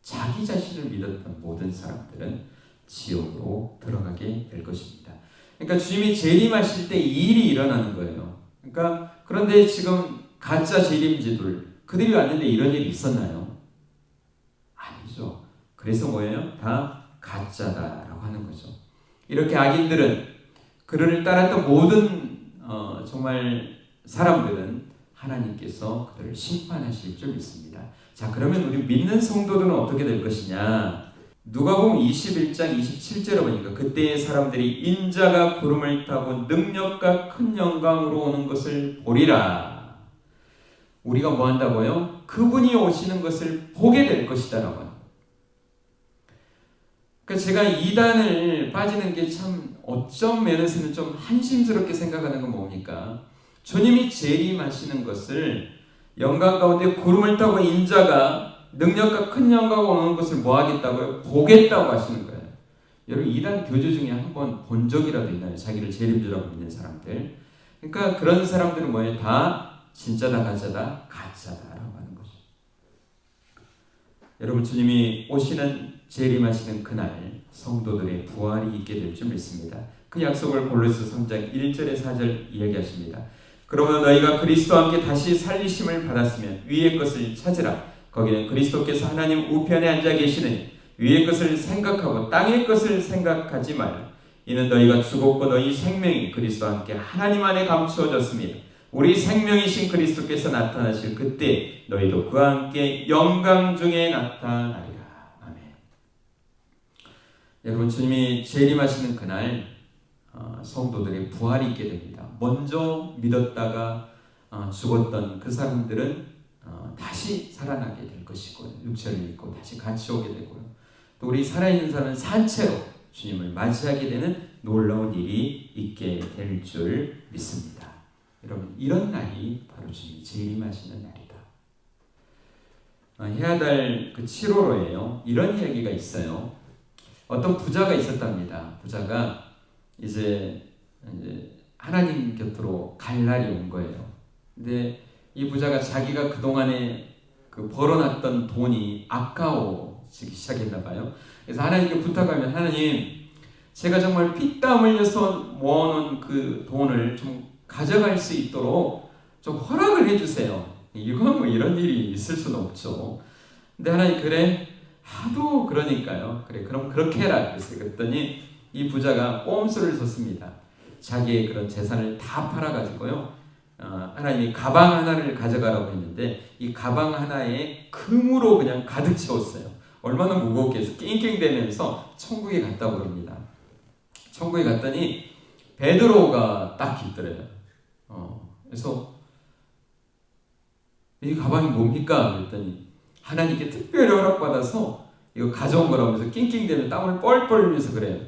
자기 자신을 믿었던 모든 사람들은 지옥으로 들어가게 될 것입니다. 그러니까 주님이 재림하실 때 이 일이 일어나는 거예요. 그러니까 그런데 지금 가짜 재림지들 그들이 왔는데 이런 일이 있었나요? 아니죠. 그래서 뭐예요? 다 가짜다라고 하는 거죠. 이렇게 악인들은, 그를 따랐던 모든 정말 사람들은 하나님께서 그들을 심판하실 줄 믿습니다. 자, 그러면 우리 믿는 성도들은 어떻게 될 것이냐? 누가복음 21장 27절에 보니까 그때의 사람들이 인자가 구름을 타고 능력과 큰 영광으로 오는 것을 보리라. 우리가 뭐 한다고요? 그분이 오시는 것을 보게 될 것이다라고 합니다. 그러니까 제가 이단을 빠지는 게 참 어쩜 면에서는 좀 한심스럽게 생각하는 건 뭡니까? 주님이 재림하시는 것을 영광 가운데 구름을 타고 인자가 능력과 큰 영광으로 오는 것을 뭐 하겠다고요? 보겠다고 하시는 거예요. 여러분, 이단 교주 중에 한번 본 적이라도 있나요? 자기를 재림주라고 믿는 사람들. 그러니까 그런 사람들은 뭐예요? 다 진짜다 가짜다 가짜다라고 하는 거죠. 여러분, 주님이 오시는 재림하시는 그날 성도들의 부활이 있게 될 줄 믿습니다. 그 약속을 골로새 3장 1절에 4절 이야기하십니다. 그러므로 너희가 그리스도와 함께 다시 살리심을 받았으면 위의 것을 찾으라. 거기는 그리스도께서 하나님 우편에 앉아 계시느니 위의 것을 생각하고 땅의 것을 생각하지 말라. 이는 너희가 죽었고 너희 생명이 그리스도와 함께 하나님 안에 감추어졌습니다. 우리 생명이신 그리스도께서 나타나실 그때 너희도 그와 함께 영광 중에 나타나리라. 아멘. 여러분, 주님이 재림하시는 그날 성도들의 부활이 있게 됩니다. 먼저 믿었다가 죽었던 그 사람들은 다시 살아나게 될 것이고 육체를 믿고 다시 같이 오게 되고요. 또 우리 살아있는 사람은 산채로 주님을 맞이하게 되는 놀라운 일이 있게 될 줄 믿습니다. 여러분, 이런 날이 바로 주님이 재림하시는 날이다. 해야 될 그 7호로예요. 이런 이야기가 있어요. 어떤 부자가 있었답니다. 부자가 이제 하나님 곁으로 갈 날이 온 거예요. 근데 이 부자가 자기가 그동안에 그 벌어놨던 돈이 아까워지기 시작했나 봐요. 그래서 하나님께 부탁하면, 하나님, 제가 정말 피땀 흘려서 모아놓은 그 돈을 좀 가져갈 수 있도록 좀 허락을 해주세요. 이건 뭐 이런 일이 있을 수는 없죠. 근데 하나님, 그래, 하도 그러니까요. 그래, 그럼 그렇게 해라. 그랬더니 이 부자가 꼼수를 썼습니다. 자기의 그런 재산을 다 팔아가지고요, 하나님이 가방 하나를 가져가라고 했는데 이 가방 하나에 금으로 그냥 가득 채웠어요. 얼마나 무겁게 해서 낑낑대면서 천국에 갔다고 그럽니다. 천국에 갔더니 베드로가 딱 있더래요. 그래서 이 가방이 뭡니까? 그랬더니 하나님께 특별히 허락받아서 이거 가져온 거라면서 낑낑대면 땀을 뻘뻘 흘리면서 그래요.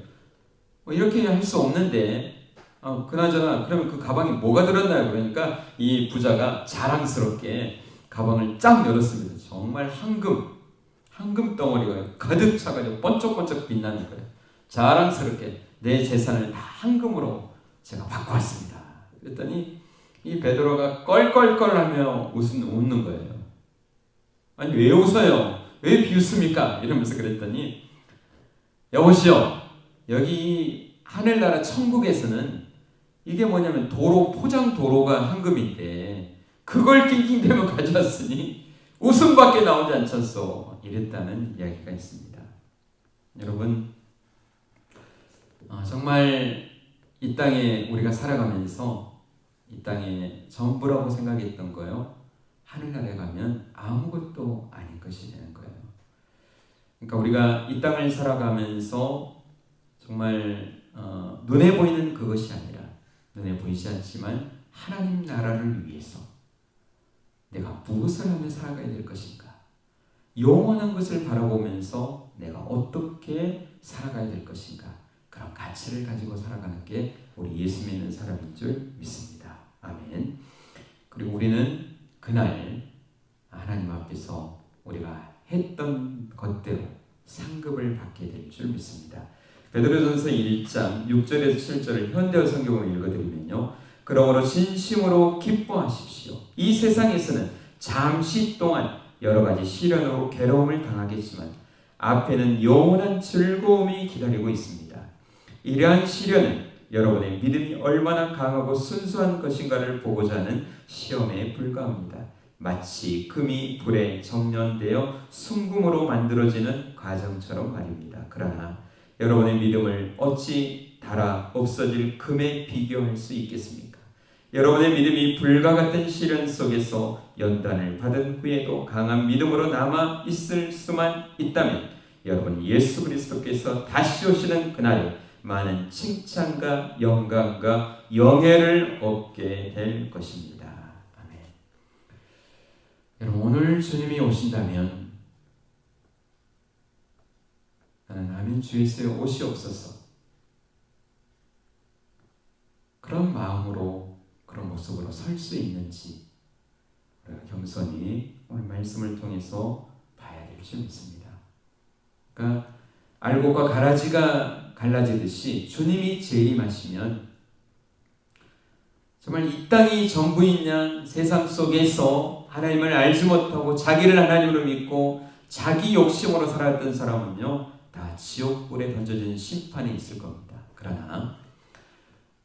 이렇게 할 수 없는데 그나저나 그러면 그 가방에 뭐가 들었나요? 그러니까 이 부자가 자랑스럽게 가방을 쫙 열었습니다. 정말 황금 덩어리가 가득 차가지고 번쩍번쩍 빛나는 거예요. 자랑스럽게 내 재산을 다 황금으로 제가 받고 왔습니다. 그랬더니 이 베드로가 껄껄껄하며 웃는 거예요. 아니, 왜 웃어요? 왜 비웃습니까? 이러면서 그랬더니, 여보시오, 여기 하늘나라 천국에서는 이게 뭐냐면 포장 도로가 황금인데 그걸 낑낑대며 가져왔으니 웃음밖에 나오지 않겠소. 이랬다는 이야기가 있습니다. 여러분, 정말 이 땅에 우리가 살아가면서 이 땅에 전부라고 생각했던 거요, 하늘나라에 가면 아무것도 아닌 것이 되는 거예요. 그러니까 우리가 이 땅을 살아가면서 정말 눈에 보이는 그것이 아니라, 눈에 보이지 않지만 하나님 나라를 위해서 내가 무엇을 하며 살아가야 될 것인가, 영원한 것을 바라보면서 내가 어떻게 살아가야 될 것인가, 그런 가치를 가지고 살아가는 게 우리 예수 믿는 사람인 줄 믿습니다. 아멘. 그리고 우리는 그날 하나님 앞에서 우리가 했던 것대로 상급을 받게 될 줄 믿습니다. 베드로전서 1장 6절에서 7절을 현대어 성경으로 읽어드리면요, 그러므로 진심으로 기뻐하십시오. 이 세상에서는 잠시 동안 여러 가지 시련으로 괴로움을 당하겠지만 앞에는 영원한 즐거움이 기다리고 있습니다. 이러한 시련은 여러분의 믿음이 얼마나 강하고 순수한 것인가를 보고자 하는 시험에 불과합니다. 마치 금이 불에 정련되어 순금으로 만들어지는 과정처럼 말입니다. 그러나 여러분의 믿음을 어찌 닳아 없어질 금에 비교할 수 있겠습니까? 여러분의 믿음이 불과 같은 시련 속에서 연단을 받은 후에도 강한 믿음으로 남아 있을 수만 있다면 여러분, 예수 그리스도께서 다시 오시는 그날에 많은 칭찬과 영광과 영예를 얻게 될 것입니다. 아멘. 여러분, 오늘 주님이 오신다면 나는 아멘 주 예수여 오시옵소서, 그런 마음으로 그런 모습으로 설 수 있는지 우리가 겸손히 오늘 말씀을 통해서 봐야 될 줄 믿습니다. 그러니까 알곡과 가라지가 갈라지듯이 주님이 재림하시면 정말 이 땅이 전부인 양 세상 속에서 하나님을 알지 못하고 자기를 하나님으로 믿고 자기 욕심으로 살았던 사람은요, 다 지옥불에 던져진 심판이 있을 겁니다. 그러나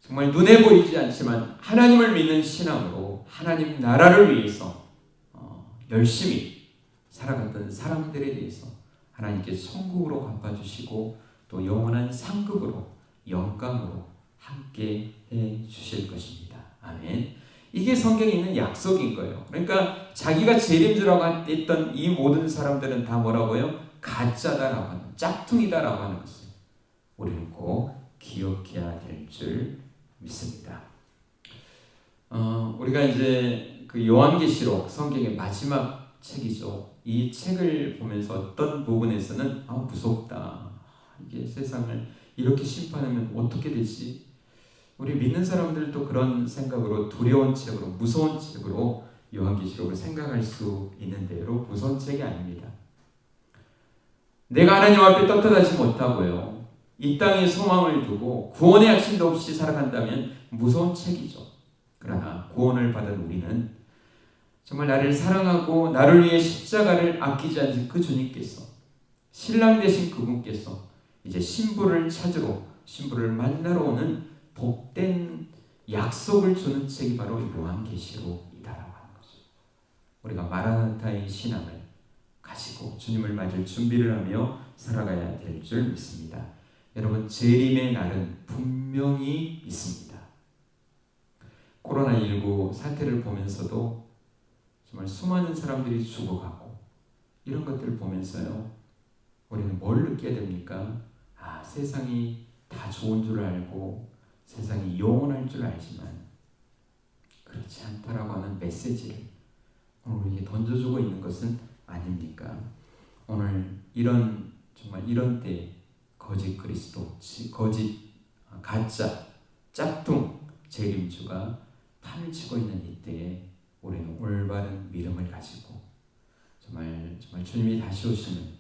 정말 눈에 보이지 않지만 하나님을 믿는 신앙으로 하나님 나라를 위해서 열심히 살아갔던 사람들에 대해서 하나님께 천국으로 갚아주시고 또 영원한 상급으로 영광으로 함께 해 주실 것입니다. 아멘. 이게 성경에 있는 약속인 거예요. 그러니까 자기가 재림주라고 했던 이 모든 사람들은 다 뭐라고요? 가짜다라고 하는, 짝퉁이다라고 하는 것을 우리는 꼭 기억해야 될 줄 믿습니다. 우리가 이제 그 요한계시록 성경의 마지막 책이죠. 이 책을 보면서 어떤 부분에서는 무섭다. 이게 세상을 이렇게 심판하면 어떻게 되지? 우리 믿는 사람들도 그런 생각으로 두려운 책으로 무서운 책으로 요한계시록을 생각할 수 있는데요. 무서운 책이 아닙니다. 내가 하나님 앞에 떳떳하지 못하고요. 이 땅에 소망을 두고 구원의 확신도 없이 살아간다면 무서운 책이죠. 그러나 구원을 받은 우리는 정말 나를 사랑하고 나를 위해 십자가를 아끼지 않으신 그 주님께서 신랑 되신 그분께서 이제 신부를 찾으러 신부를 만나러 오는 복된 약속을 주는 책이 바로 요한계시록이다라고 하는 거죠. 우리가 마라나타의 신앙을 가지고 주님을 맞을 준비를 하며 살아가야 될 줄 믿습니다. 여러분, 재림의 날은 분명히 있습니다. 코로나19 사태를 보면서도 정말 수많은 사람들이 죽어가고 이런 것들을 보면서요, 우리는 뭘 느끼게 됩니까? 세상이 다 좋은 줄 알고 세상이 영원할 줄 알지만 그렇지 않다라고 하는 메시지를 오늘 우리에게 던져주고 있는 것은 아닙니까? 오늘 정말 이런 때 거짓 그리스도, 가짜, 짝퉁 재림주가 판을 치고 있는 이때에 우리는 올바른 믿음을 가지고 정말 주님이 다시 오시는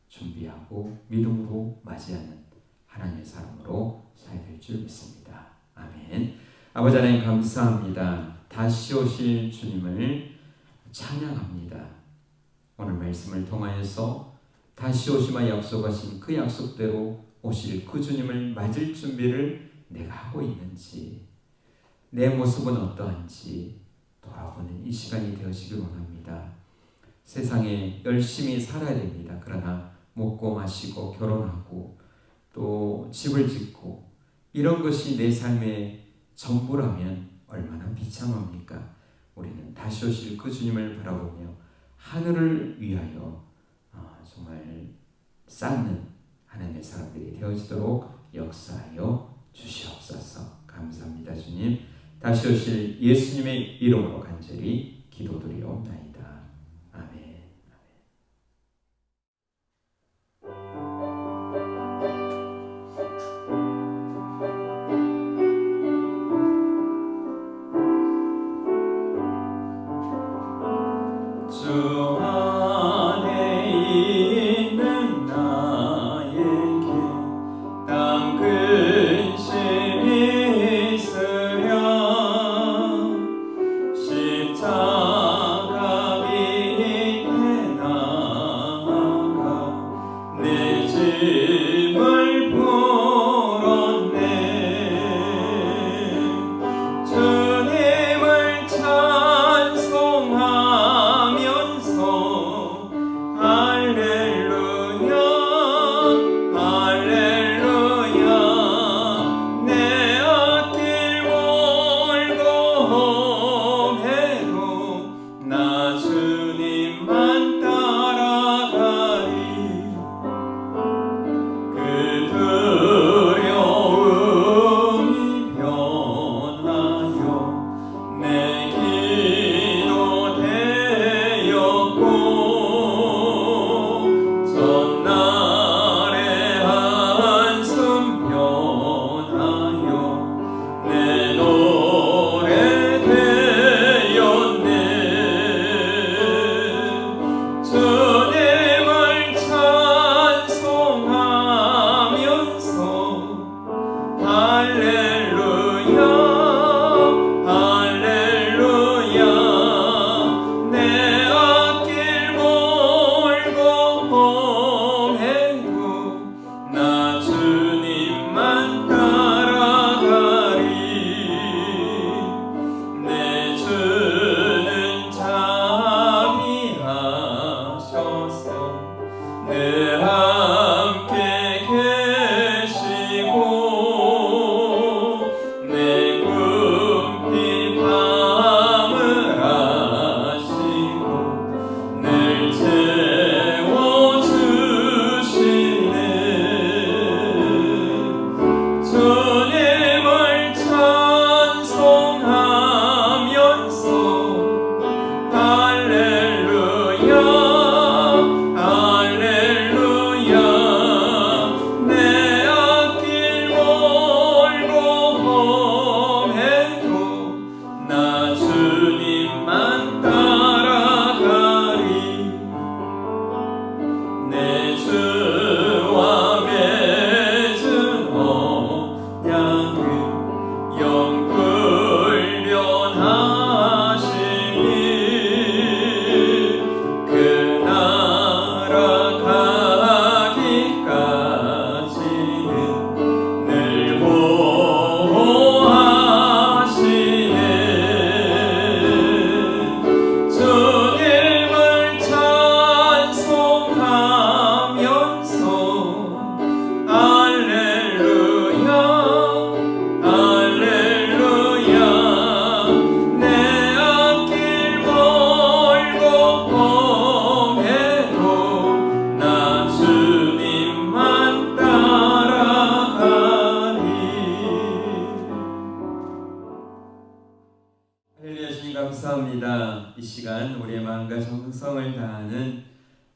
준비하고 믿음으로 맞이하는 하나님의 사람으로 살아야 될 줄 믿습니다. 아멘. 아버지 하나님 감사합니다. 다시 오실 주님을 찬양합니다. 오늘 말씀을 통하여서 다시 오시마 약속하신 그 약속대로 오실 그 주님을 맞을 준비를 내가 하고 있는지, 내 모습은 어떠한지 돌아보는 이 시간이 되어지길 원합니다. 세상에 열심히 살아야 됩니다. 그러나 먹고 마시고 결혼하고 또 집을 짓고 이런 것이 내 삶의 전부라면 얼마나 비참합니까? 우리는 다시 오실 그 주님을 바라보며 하늘을 위하여 정말 쌓는 하나님의 사람들이 되어지도록 역사하여 주시옵소서. 감사합니다. 주님, 다시 오실 예수님의 이름으로 간절히 기도드리옵나이다. 아멘. 주 안에 있는 나에게 땅 근심이 있으랴 십자가 밑에 나아가 내 짐을 풀었네. 주님을 찬송하면서 할렐루야 할렐루야 내 앞길 멀고 험해도 나 주님만 따라가리. 그 두려움이 변하여 내 기도 되었고 전날의 한숨 변하여 내 노래 되었네. 시간 우리의 마음과 정성을 다하는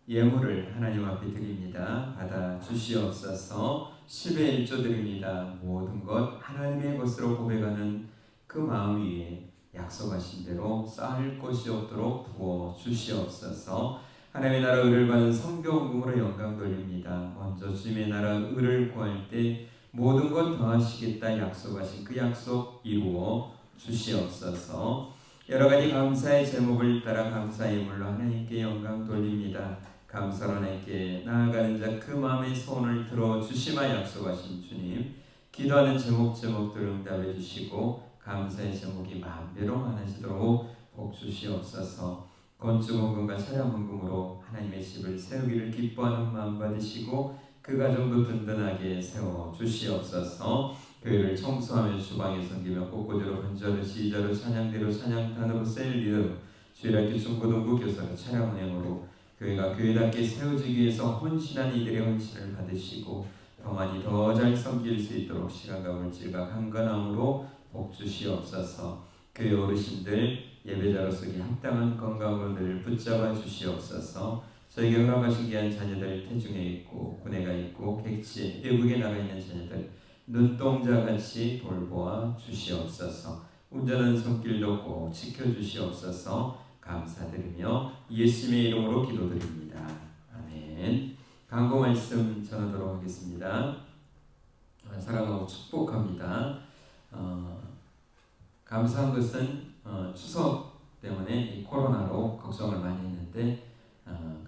예물을 하나님 앞에 드립니다. 받아 주시옵소서. 10의 1조 드립니다. 모든 것 하나님의 것으로 고백하는 그 마음 위에 약속하신 대로 쌓을 곳이 없도록 부어 주시옵소서. 하나님의 나라 의를 받는 성경금으로 영광 돌립니다. 먼저 주님의 나라 의를 구할 때 모든 것 더하시겠다 약속하신 그 약속 이루어 주시옵소서. 여러 가지 감사의 제목을 따라 감사의 물로 하나님께 영광 돌립니다. 감사로 하나님께 나아가는 자 그 마음의 소원을 들어 주시마 약속하신 주님, 기도하는 제목들을 응답해 주시고 감사의 제목이 마음대로 많아지도록 복 주시옵소서. 건축헌금과 차량헌금으로 하나님의 집을 세우기를 기뻐하는 마음 받으시고 그 가정도 든든하게 세워 주시옵소서. 교회를 청소하며 주방에 섬기며 꽃꽂이로 번제로 지휘자로 찬양대로 찬양단으로 셀리더로 주일학교 중고등부 교사로 차량운행으로 교회가 교회답게 세워지기 위해서 헌신한 이들의 헌신을 받으시고 더 많이 더 잘 섬길 수 있도록 시간과 물질과 강건함으로 복 주시옵소서. 교회 어르신들 예배자로서기 합당한 건강원들을 붙잡아 주시옵소서. 저에게 허락하신 귀한 자녀들 태중에 있고 군에가 있고 객지에 외국에 나가 있는 자녀들 눈동자같이 돌보아 주시옵소서. 운전하는 손길도 꼭 지켜주시옵소서. 감사드리며 예수님의 이름으로 기도드립니다. 아멘. 강구 말씀 전하도록 하겠습니다. 사랑하고 축복합니다. 감사한 것은 추석 때문에 이 코로나로 걱정을 많이 했는데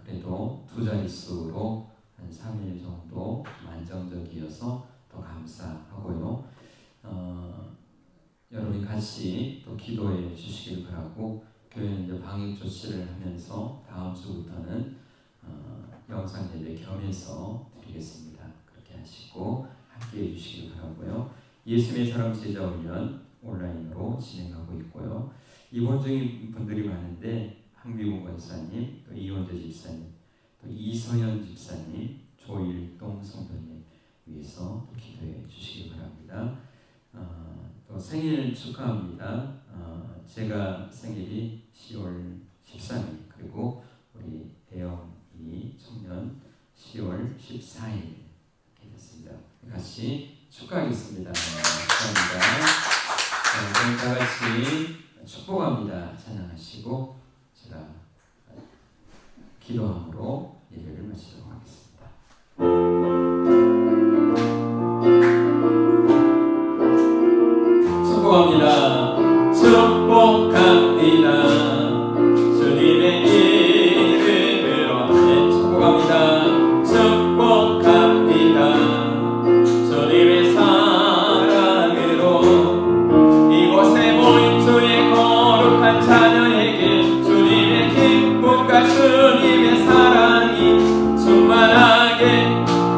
그래도 두 자릿수로 한 3일 정도 안정적이어서 더 감사하고요. 여러분이 같이 또 기도해 주시길 바라고, 교회는 이제 방역 조치를 하면서 다음 주부터는 영상 예배 겸해서 드리겠습니다. 그렇게 하시고 함께 해주시길 바라고요. 예수님의 사랑 제자 훈련 온라인으로 진행하고 있고요. 입원 중인 분들이 많은데 황비문 권사님, 또 이원재 집사님, 또 이서연 집사님, 조일동 성도님 위해서 또 기도해 주시기 바랍니다. 또 생일 축하합니다. 제가 생일이 10월 13일, 그리고 우리 대영이 청년 10월 14일 이렇게 됐습니다. 같이 축하하겠습니다. 감사합니다. 저희 다 같이 축복합니다. 찬양하시고 제가 기도함으로 예배를 마치도록 하겠습니다. 축복합니다. 축복합니다. 주님의 이름으로 아멘. 축복합니다. 축복합니다. 주님의 사랑으로 이곳에 모인 주의 거룩한 자녀에게 주님의 기쁨과 주님의 사랑이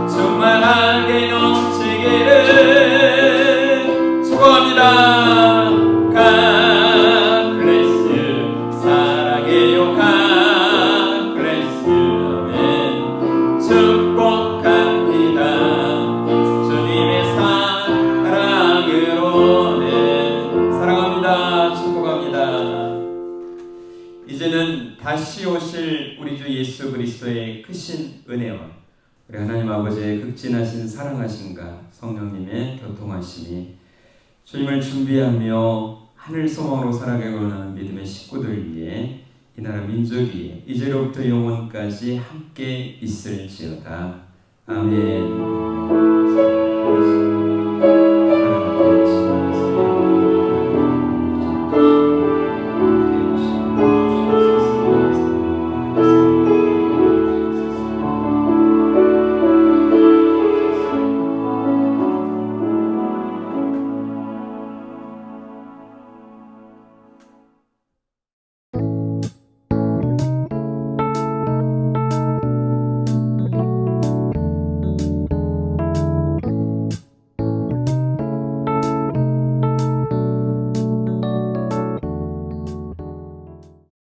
충만하게 넘치기를 축복합니다. God bless you. 사랑해요. God bless you. 아멘. 축복합니다. 주님의 사랑으로는 사랑합니다. 축복합니다. 이제는 다시 오실 우리 주 예수 그리스도의 크신 은혜와 우리 하나님 아버지의 극진하신 사랑하심과 성령님의 교통하심이 주님을 준비하며 하늘 소망으로 살아가고 원하는 믿음의 식구들 위해 이 나라 민족 위에 이제로부터 영원까지 함께 있을지어다. 아멘.